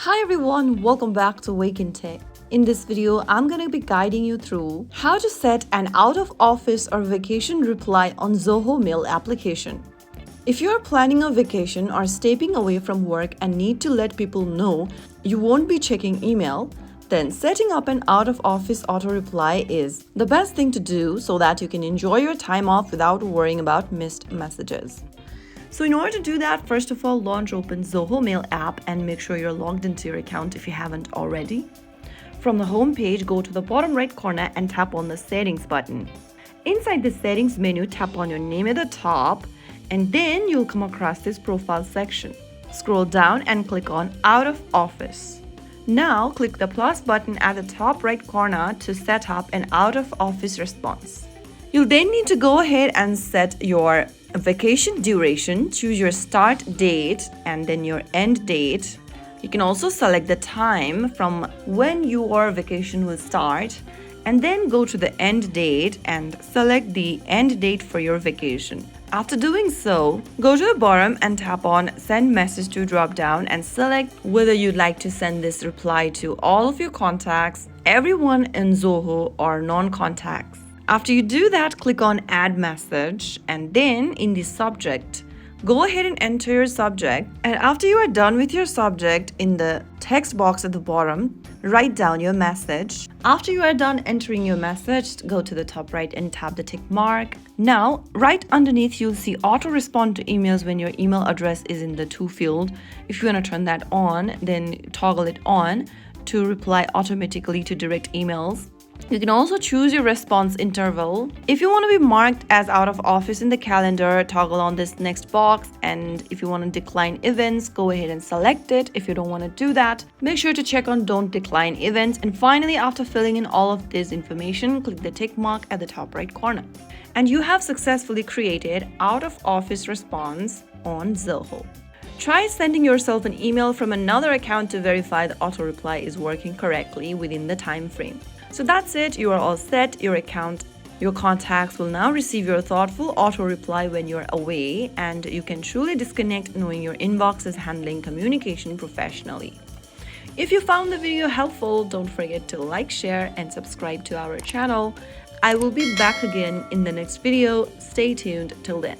Hi everyone, welcome back to Wake&Tech. In this video, I'm going to be guiding you through how to set an out-of-office or vacation reply on Zoho Mail application. If you're planning a vacation or stepping away from work and need to let people know you won't be checking email, then setting up an out-of-office auto-reply is the best thing to do so that you can enjoy your time off without worrying about missed messages. So in order to do that, first of all, launch open Zoho Mail app and make sure you're logged into your account if you haven't already. From the home page, go to the bottom right corner and tap on the settings button. Inside the settings menu, tap on your name at the top and then you'll come across this profile section. Scroll down and click on out of office. Now click the plus button at the top right corner to set up an out of office response. You'll then need to go ahead and set your vacation duration, choose your start date and then your end date. You can also select the time from when your vacation will start and then go to the end date and select the end date for your vacation. After doing so, go to the bottom and tap on Send Message to drop down and select whether you'd like to send this reply to all of your contacts, everyone in Zoho, or non-contacts. After you do that, click on Add Message and then in the subject, go ahead and enter your subject. And after you are done with your subject, in the text box at the bottom, write down your message. After you are done entering your message, go to the top right and tap the tick mark. Now, right underneath, you'll see auto respond to emails when your email address is in the to field. If you want to turn that on, then toggle it on to reply automatically to direct emails. You can also choose your response interval. If you want to be marked as out of office in the calendar, toggle on this next box. And if you want to decline events, go ahead and select it. If you don't want to do that, make sure to check on don't decline events. And finally, after filling in all of this information, click the tick mark at the top right corner. And you have successfully created out of office response on Zoho. Try sending yourself an email from another account to verify the auto reply is working correctly within the time frame. So that's it, you are all set. Your account, your contacts will now receive your thoughtful auto reply when you're away, and you can truly disconnect knowing your inbox is handling communication professionally. If you found the video helpful, don't forget to like, share, and subscribe to our channel. I will be back again in the next video. Stay tuned till then.